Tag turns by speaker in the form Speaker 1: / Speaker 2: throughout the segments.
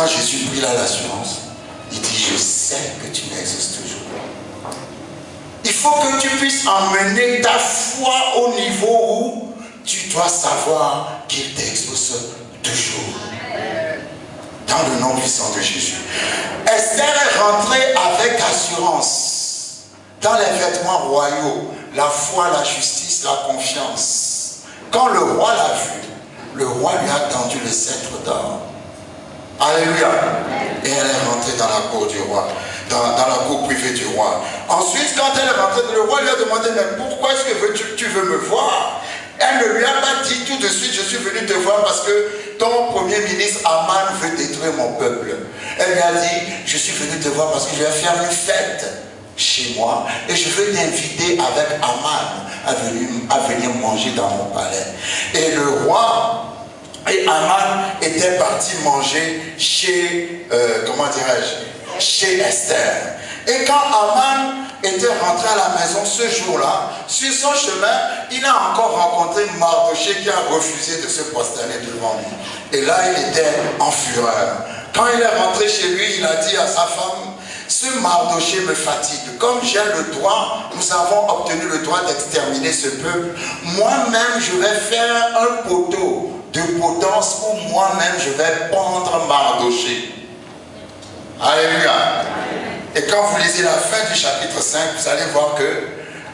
Speaker 1: quand Jésus prit là l'assurance, il dit, je sais que tu m'exauces toujours. Il faut que tu puisses emmener ta foi au niveau où tu dois savoir qu'il t'exauce toujours. Dans le nom puissant de Jésus. Esther est rentrée avec assurance dans les vêtements royaux, la foi, la justice, la confiance. Quand le roi l'a vu, le roi lui a tendu le sceptre d'or. Alléluia. Et elle est rentrée dans la cour du roi, dans la cour privée du roi. Ensuite, quand elle est rentrée, le roi lui a demandé, mais pourquoi est-ce que tu veux me voir? Elle ne lui a pas dit tout de suite, je suis venu te voir parce que ton premier ministre Aman veut détruire mon peuple. Elle lui a dit, je suis venu te voir parce que je vais faire une fête chez moi et je veux t'inviter avec Aman à venir manger dans mon palais. Et le roi et Aman étaient partis manger chez, comment dirais-je, chez Esther. Et quand Aman était rentré à la maison ce jour-là, sur son chemin, il a encore rencontré Mardoché qui a refusé de se prosterner devant lui. Et là, il était en fureur. Quand il est rentré chez lui, il a dit à sa femme, ce Mardoché me fatigue. Comme j'ai le droit, nous avons obtenu le droit d'exterminer ce peuple, moi-même je vais faire un poteau de potence où moi-même je vais pendre Mardoché. Alléluia. Et quand vous lisez la fin du chapitre 5, vous allez voir que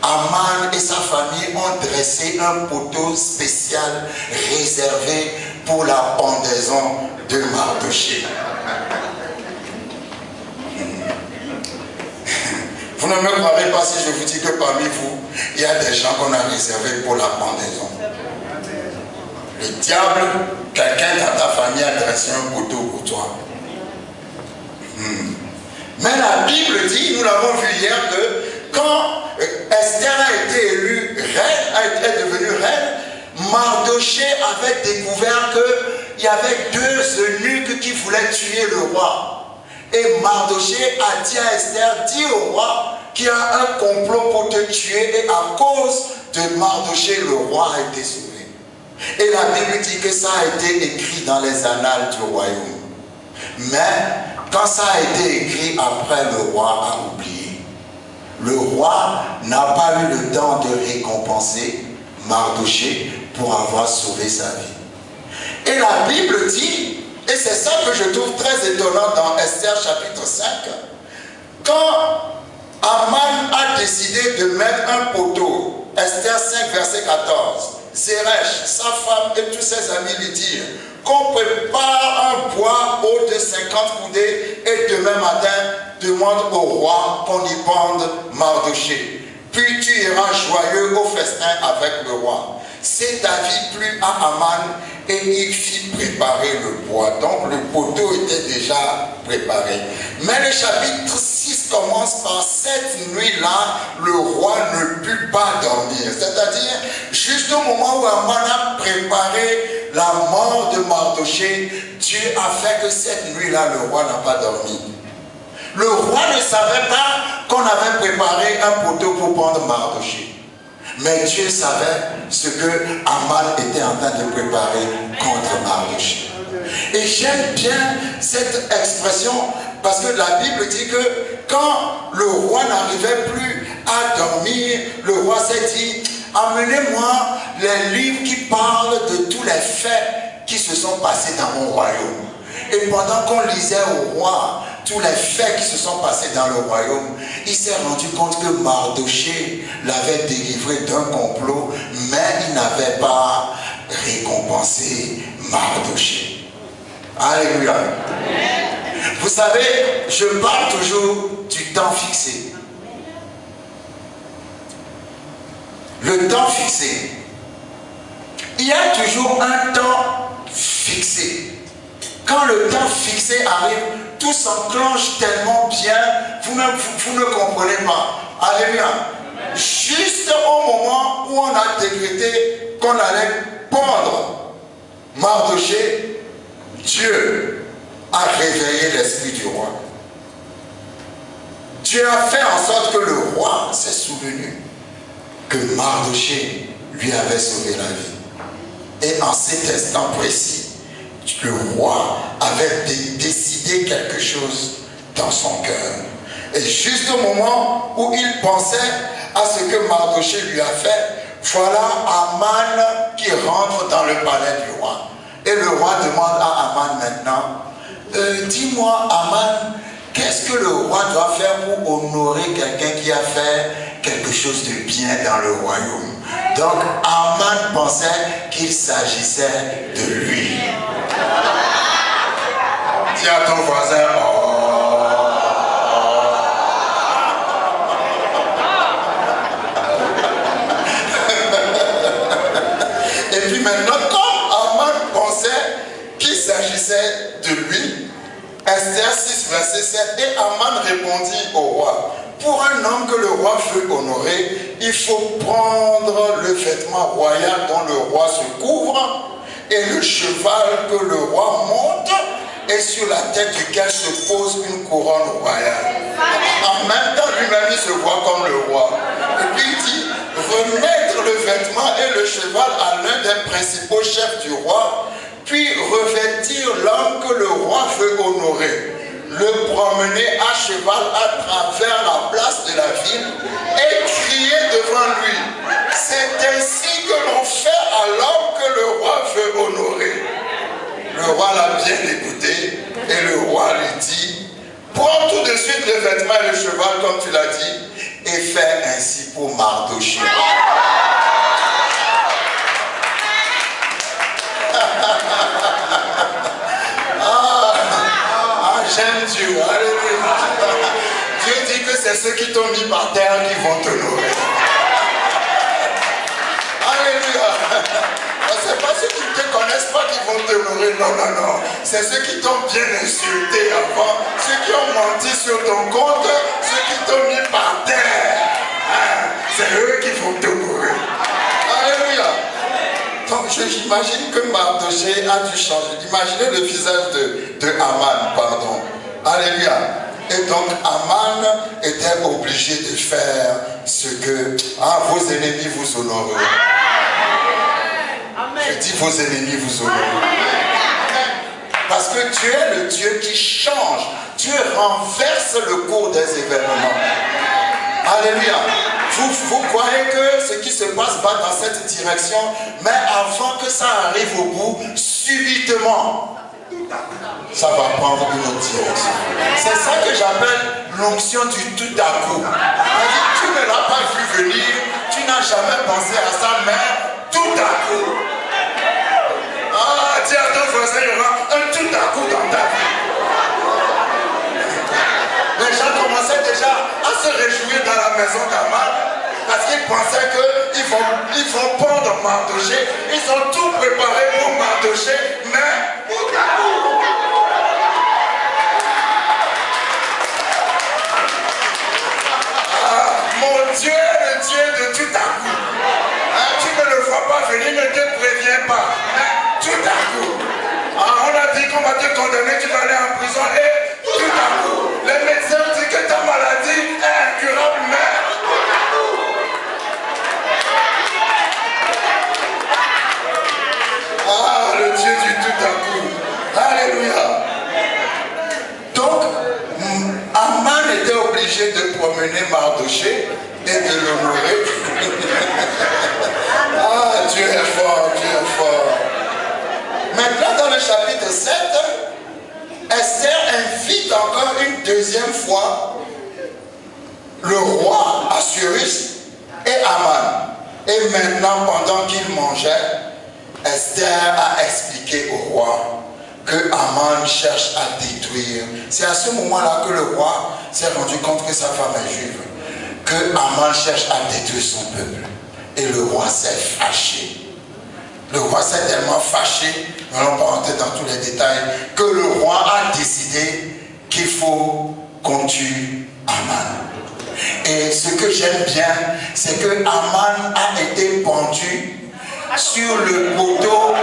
Speaker 1: Aman et sa famille ont dressé un poteau spécial réservé pour la pendaison de Mardoché. Vous ne me croirez pas si je vous dis que parmi vous, il y a des gens qu'on a réservés pour la pendaison. Le diable, quelqu'un dans ta famille a dressé un poteau pour toi. Mais la Bible dit, nous l'avons vu hier, que quand Esther a été élue reine, est devenue reine, Mardoché avait découvert qu'il y avait deux eunuques qui voulaient tuer le roi. Et Mardoché a dit à Esther, dis au roi qu'il y a un complot pour te tuer, et à cause de Mardoché, le roi a été sauvé. Et la Bible dit que ça a été écrit dans les annales du royaume. Mais quand ça a été écrit, après, le roi a oublié. Le roi n'a pas eu le temps de récompenser Mardoché pour avoir sauvé sa vie. Et la Bible dit, et c'est ça que je trouve très étonnant dans Esther chapitre 5, quand Aman a décidé de mettre un poteau, Esther 5 verset 14, Zeresh, sa femme et tous ses amis lui dirent qu'on prépare un bois haut de 50 coudées et demain matin demande au roi qu'on y pende Mardoché. Puis tu iras joyeux au festin avec le roi. C'est David plut à Aman et il fit préparer le bois. Donc le poteau était déjà préparé. Mais le chapitre 6 commence par cette nuit-là, le roi ne put pas dormir. C'est-à-dire, juste au moment où Aman a préparé la mort de Mardoché, Dieu a fait que cette nuit-là, le roi n'a pas dormi. Le roi ne savait pas qu'on avait préparé un poteau pour pendre Mardoché. Mais Dieu savait ce que Aman était en train de préparer contre Mardoché. Et j'aime bien cette expression parce que la Bible dit que quand le roi n'arrivait plus à dormir, le roi s'est dit, amenez-moi les livres qui parlent de tous les faits qui se sont passés dans mon royaume. Et pendant qu'on lisait au roi tous les faits qui se sont passés dans le royaume, il s'est rendu compte que Mardoché l'avait délivré d'un complot, mais il n'avait pas récompensé Mardoché. Alléluia. Vous savez, je parle toujours du temps fixé. Le temps fixé. Il y a toujours un temps fixé. Quand le temps fixé arrive, tout s'enclenche tellement bien, vous ne comprenez pas. Alléluia. Juste au moment où on a décrété qu'on allait pendre Mardoché, Dieu a réveillé l'esprit du roi. Dieu a fait en sorte que le roi s'est souvenu que Mardoché lui avait sauvé la vie. Et en cet instant précis, le roi avait décidé décider quelque chose dans son cœur. Et juste au moment où il pensait à ce que Mardoché lui a fait, voilà Aman qui rentre dans le palais du roi. Et le roi demande à Aman maintenant, dis-moi Aman, qu'est-ce que le roi doit faire pour honorer quelqu'un qui a fait quelque chose de bien dans le royaume? Donc Aman pensait qu'il s'agissait de lui. Dis à ton voisin, Et puis maintenant, comme Aman pensait qu'il s'agissait de lui, Esther 6, verset 7, et Aman répondit au roi, pour un homme que le roi veut honorer, il faut prendre le vêtement royal dont le roi se couvre et le cheval que le roi monte et sur la tête duquel se pose une couronne royale. En même temps, lui-même, il se voit comme le roi. Et puis il dit, remettre le vêtement et le cheval à l'un des principaux chefs du roi, puis revêtir l'homme que le roi veut honorer, le promener à cheval à travers la place de la ville et crier devant lui. C'est ainsi que l'on fait à l'homme que le roi veut honorer. Le roi l'a bien écouté et le roi lui dit, prends tout de suite le vêtement et le cheval comme tu l'as dit et fais ainsi pour Mardoché. J'aime Dieu, alléluia. Dieu dit que c'est ceux qui t'ont mis par terre qui vont t'honorer. Alléluia. C'est pas ceux qui ne te connaissent pas qui vont t'honorer, non, non, non. C'est ceux qui t'ont bien insulté avant, ceux qui ont menti sur ton compte, ceux qui t'ont mis par terre. C'est eux qui vont t'honorer. Alléluia. Donc j'imagine que Mardoché a dû changer. Imaginez le visage de Aman, pardon. Alléluia. Et donc Aman était obligé de faire ce que vos ennemis vous honorent. Je dis vos ennemis vous honorent. Parce que Dieu est le Dieu qui change. Dieu renverse le cours des événements. Alléluia. Vous croyez que ce qui se passe va dans cette direction, mais avant que ça arrive au bout, subitement, ça va prendre une autre direction. C'est ça que j'appelle l'onction du tout à coup. Tu ne l'as pas vu venir, tu n'as jamais pensé à ça, mais tout à coup. Dis à ton voisin, il y aura un tout à coup dans ta vie. Les gens commençaient déjà à se réjouir dans la maison d'Aman parce qu'ils pensaient qu'ils vont pendre Mardoché. Ils ont tout préparé pour Mardoché, mais tout à coup. Mon Dieu est le Dieu de tout à coup. Tu ne le vois pas venir, ne te préviens pas. Tout à coup. On a dit qu'on va te condamner, tu vas aller en prison et tout à coup. Les médecins disent que ta maladie est incurable, mais tout à coup. Le Dieu du tout à coup. Alléluia. Donc, Aman était obligé de promener Mardoché et de l'honorer. Dieu est fort, Dieu est fort. Maintenant, dans le chapitre 7, Esther invite encore une deuxième fois le roi Assuérus et Aman. Et maintenant, pendant qu'ils mangeaient, Esther a expliqué au roi que Aman cherche à détruire. C'est à ce moment-là que le roi s'est rendu compte que sa femme est juive, que Aman cherche à détruire son peuple. Et le roi s'est fâché. Le roi s'est tellement fâché, nous n'allons pas rentrer dans tous les détails, que le roi a décidé qu'il faut qu'on tue Aman. Et ce que j'aime bien, c'est que Aman a été pendu sur le poteau.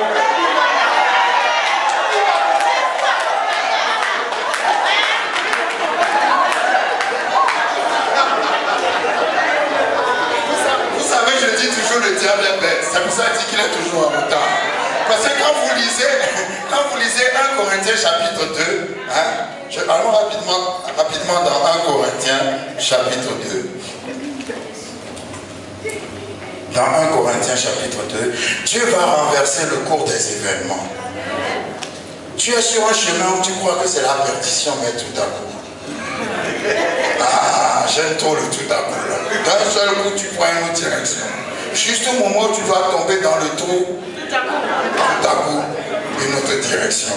Speaker 1: Vous savez, je dis toujours le diable est bête. C'est pour ça qu'il dit qu'il est toujours en retard. Parce que quand vous lisez 1 Corinthiens chapitre 2, Allons rapidement dans 1 Corinthiens chapitre 2. Dans 1 Corinthiens chapitre 2, Dieu va renverser le cours des événements. Tu es sur un chemin où tu crois que c'est la perdition, mais tout à coup. Ah, j'aime trop le tout à coup. D'un seul coup, tu prends une autre direction. Juste au moment où tu dois tomber dans le trou, tout à coup, une autre direction.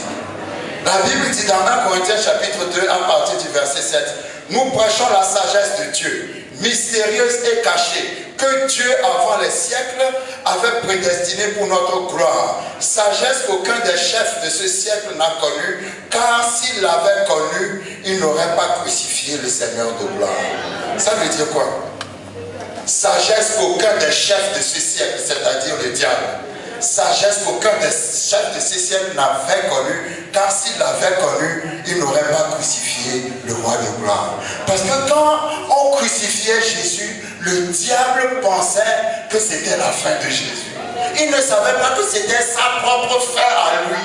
Speaker 1: La Bible dit dans 1 Corinthiens chapitre 2, à partir du verset 7, nous prêchons la sagesse de Dieu, mystérieuse et cachée, que Dieu, avant les siècles, avait prédestinée pour notre gloire. Sagesse qu'aucun des chefs de ce siècle n'a connue, car s'il l'avait connue, il n'aurait pas crucifié le Seigneur de gloire. Ça veut dire quoi? Sagesse qu'aucun des chefs de ce siècle, c'est-à-dire le diable, sagesse qu'aucun des chefs de ce siècle n'avait connue, car s'il l'avait connue, il n'aurait pas crucifié le roi de gloire. Parce que quand on crucifiait Jésus, le diable pensait que c'était la fin de Jésus. Il ne savait pas que c'était sa propre fin à lui.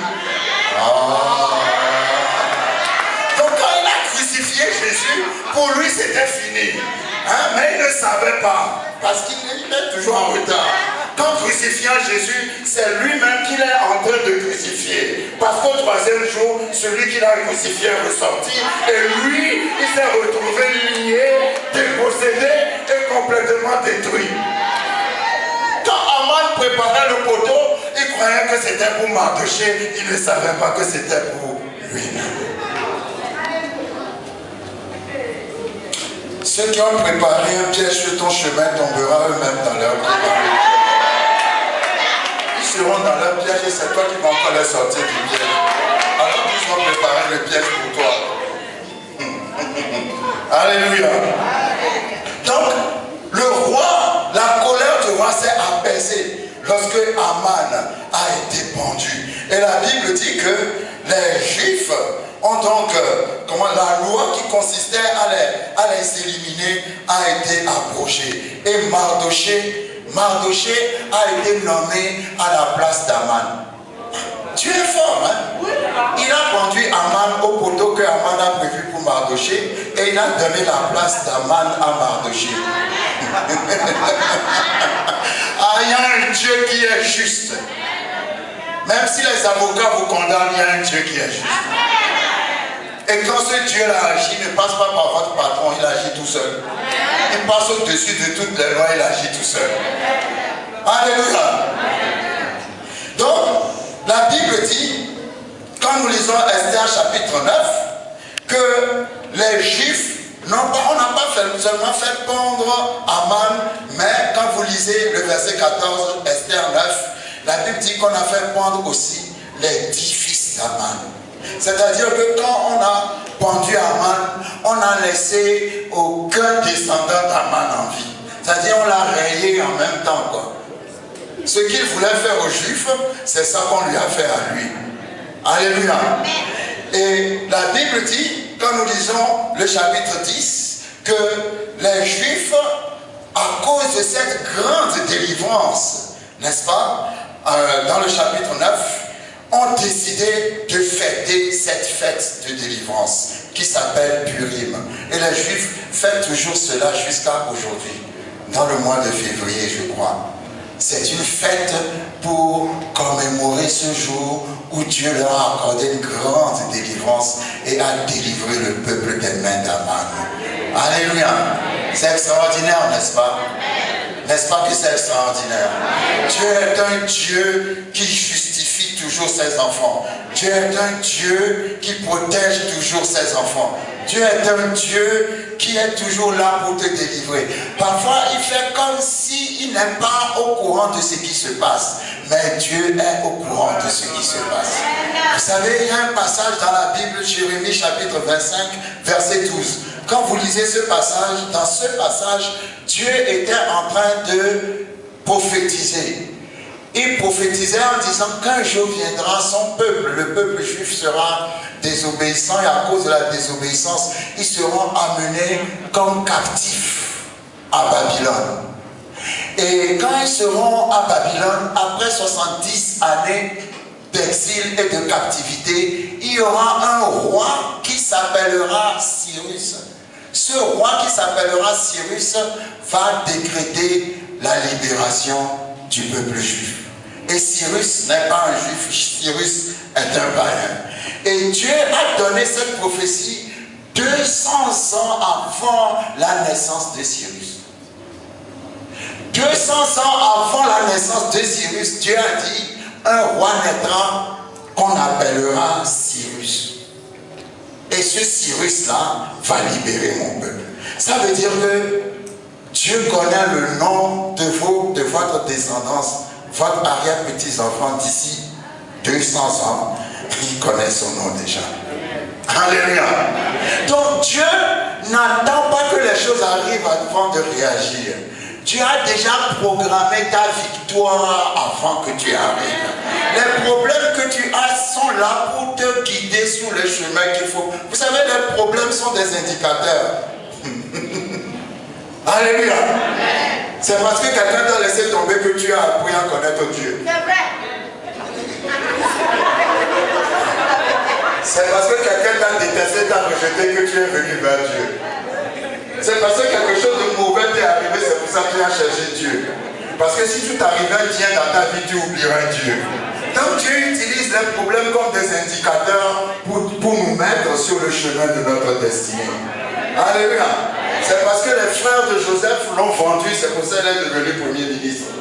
Speaker 1: Donc quand il a crucifié Jésus, pour lui c'était fini. Mais il ne savait pas, parce qu'il est toujours en retard. Qu'en crucifiant Jésus, c'est lui-même qu'il est en train de crucifier. Parce qu'au troisième jour, celui qui l'a crucifié est ressorti. Et lui, il s'est retrouvé lié, dépossédé et complètement détruit. Quand Aman préparait le poteau, il croyait que c'était pour Mardoché. Il ne savait pas que c'était pour lui-même. Ceux qui ont préparé un piège sur ton chemin tomberont eux-mêmes dans leur préparation. Ils seront dans leur piège et c'est toi qui vas encore les sortir du piège. Alors qu'ils ont préparé le piège pour toi. Alléluia. Donc, le roi, la colère du roi s'est apaisée lorsque Aman a été pendu. Et la Bible dit que les Juifs ont donc, la loi qui consistait à les éliminer a été abrogée. Et Mardoché a été nommé à la place d'Aman. Dieu est fort, hein? Il a conduit Aman au poteau que Aman a prévu pour Mardoché et il a donné la place d'Aman à Mardoché. Il y a un Dieu qui est juste. Même si les avocats vous condamnent, il y a un Dieu qui est juste. Et quand ce Dieu-là agit, il ne passe pas par votre patron, il agit tout seul. Il passe au-dessus de toutes les lois, il agit tout seul. Alléluia. Donc, la Bible dit, quand nous lisons Esther chapitre 9, que les Juifs, on n'a pas seulement fait pendre Aman, mais quand vous lisez le verset 14, Esther 9, la Bible dit qu'on a fait pendre aussi les 10 fils d'Aman. C'est-à-dire que quand on a pendu Aman, on n'a laissé aucun descendant d'Aman en vie. C'est-à-dire on l'a rayé en même temps, quoi. Ce qu'il voulait faire aux Juifs, c'est ça qu'on lui a fait à lui. Alléluia. Et la Bible dit, quand nous lisons le chapitre 10, que les Juifs, à cause de cette grande délivrance, n'est-ce pas, dans le chapitre 9, ont décidé de fêter cette fête de délivrance qui s'appelle Purim. Et les Juifs fêtent toujours cela jusqu'à aujourd'hui, dans le mois de février, je crois. C'est une fête pour commémorer ce jour où Dieu leur a accordé une grande délivrance et a délivré le peuple des mains d'Aman. Alléluia. C'est extraordinaire, n'est-ce pas? N'est-ce pas que c'est extraordinaire? Dieu est un Dieu qui justifie toujours ses enfants. Dieu est un Dieu qui protège toujours ses enfants. Dieu est un Dieu qui est toujours là pour te délivrer. Parfois, il fait comme s'il n'est pas au courant de ce qui se passe. Mais Dieu est au courant de ce qui se passe. Vous savez, il y a un passage dans la Bible, Jérémie chapitre 25, verset 12. Quand vous lisez ce passage, dans ce passage, Dieu était en train de prophétiser. Il prophétisait en disant qu'un jour viendra son peuple, le peuple juif sera désobéissant et à cause de la désobéissance, ils seront amenés comme captifs à Babylone. Et quand ils seront à Babylone, après 70 années d'exil et de captivité, il y aura un roi qui s'appellera Cyrus. Ce roi qui s'appellera Cyrus va décréter la libération du peuple juif. Et Cyrus n'est pas un juif, Cyrus est un païen. Et Dieu a donné cette prophétie 200 ans avant la naissance de Cyrus. 200 ans avant la naissance de Cyrus, Dieu a dit, un roi naîtra qu'on appellera Cyrus. Et ce Cyrus-là va libérer mon peuple. Ça veut dire que Dieu connaît le nom de votre descendance, votre arrière-petits-enfants d'ici 200 ans. Il connaît son nom déjà. Alléluia. Donc Dieu n'attend pas que les choses arrivent avant de réagir. Dieu a déjà programmé ta victoire avant que tu arrives. Les problèmes que tu as sont là pour te guider sur le chemin qu'il faut. Vous savez, les problèmes sont des indicateurs. Alléluia. C'est parce que quelqu'un t'a laissé tomber que tu as appris à connaître Dieu.
Speaker 2: C'est vrai.
Speaker 1: C'est parce que quelqu'un t'a détesté, t'a rejeté que tu es venu vers Dieu. C'est parce que quelque chose de mauvais t'est arrivé, c'est pour ça que tu as cherché Dieu. Parce que si tout arrivait bien dans ta vie, tu oublierais Dieu. Donc Dieu utilise les problèmes comme des indicateurs pour nous mettre sur le chemin de notre destinée. Alléluia. C'est parce que les frères de Joseph l'ont vendu, c'est pour ça qu'il est devenu premier ministre.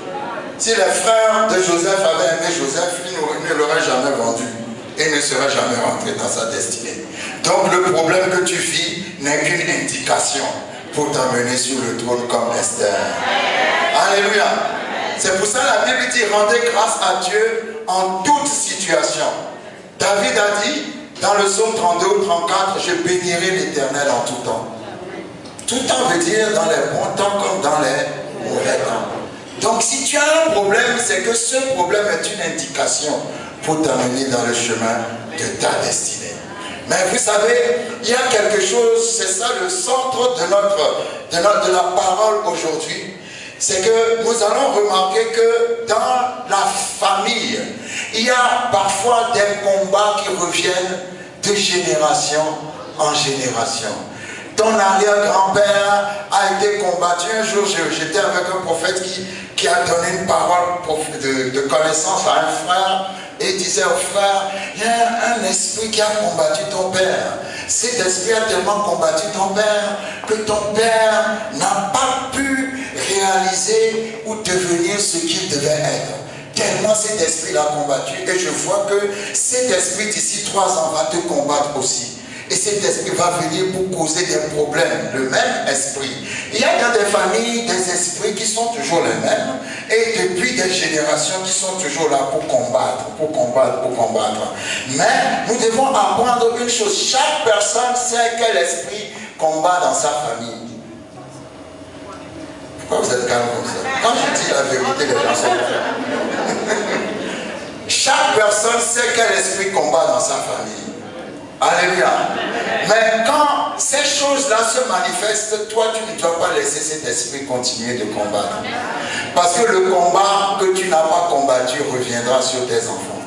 Speaker 1: Si les frères de Joseph avaient aimé Joseph, il ne l'aurait jamais vendu. Et ne serait jamais rentré dans sa destinée. Donc le problème que tu vis n'est qu'une indication pour t'amener sur le trône comme Esther. Alléluia. C'est pour ça que la Bible dit, rendez grâce à Dieu en toute situation. David a dit, dans le psaume 32 ou 34, je bénirai l'Éternel en tout temps. Tout temps veut dire dans les bons temps comme dans les mauvais temps. Donc si tu as un problème, c'est que ce problème est une indication pour t'amener dans le chemin de ta destinée. Mais vous savez, il y a quelque chose, c'est ça le centre de la parole aujourd'hui. C'est que nous allons remarquer que dans la famille, il y a parfois des combats qui reviennent de génération en génération. Ton arrière-grand-père a été combattu. Un jour, j'étais avec un prophète qui a donné une parole de connaissance à un frère. Et il disait au frère, il y a un esprit qui a combattu ton père. Cet esprit a tellement combattu ton père que ton père n'a pas pu réaliser ou devenir ce qu'il devait être. Tellement cet esprit l'a combattu. Et je vois que cet esprit d'ici 3 ans va te combattre aussi. Et cet esprit va venir pour causer des problèmes. Le même esprit. Il y a dans des familles des esprits qui sont toujours les mêmes. Et depuis des générations qui sont toujours là pour combattre, pour combattre, pour combattre. Mais nous devons apprendre une chose. Chaque personne sait quel esprit combat dans sa famille. Pourquoi vous êtes calme comme ça? Quand je dis la vérité, les gens sont calmes. Chaque personne sait quel esprit combat dans sa famille. Alléluia. Mais quand ces choses-là se manifestent, toi, tu ne dois pas laisser cet esprit continuer de combattre. Parce que le combat que tu n'as pas combattu reviendra sur tes enfants.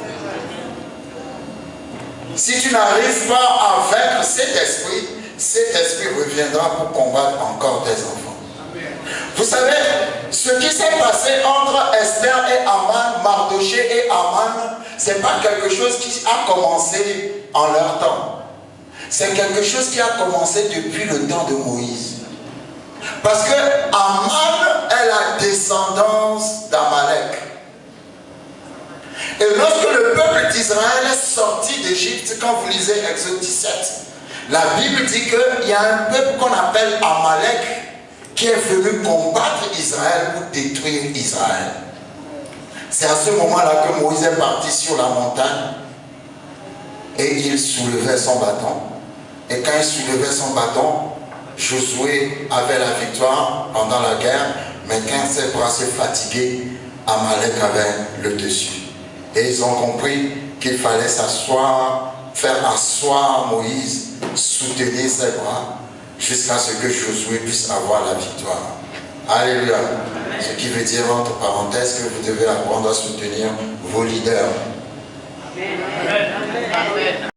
Speaker 1: Si tu n'arrives pas à vaincre cet esprit reviendra pour combattre encore tes enfants. Vous savez, ce qui s'est passé entre Esther et Aman, Mardoché et Aman, ce n'est pas quelque chose qui a commencé en leur temps. C'est quelque chose qui a commencé depuis le temps de Moïse. Parce que Aman est la descendance d'Amalek. Et lorsque le peuple d'Israël est sorti d'Égypte, quand vous lisez Exode 17, la Bible dit qu'il y a un peuple qu'on appelle Amalek qui est venu combattre Israël pour détruire Israël. C'est à ce moment-là que Moïse est parti sur la montagne et il soulevait son bâton. Et quand il soulevait son bâton, Josué avait la victoire pendant la guerre, mais quand ses bras se fatiguaient, Amalek avait le dessus. Et ils ont compris qu'il fallait s'asseoir, faire asseoir Moïse, soutenir ses bras, jusqu'à ce que Josué puisse avoir la victoire. Alléluia. Ce qui veut dire, entre parenthèses, que vous devez apprendre à soutenir vos leaders.
Speaker 2: Amen.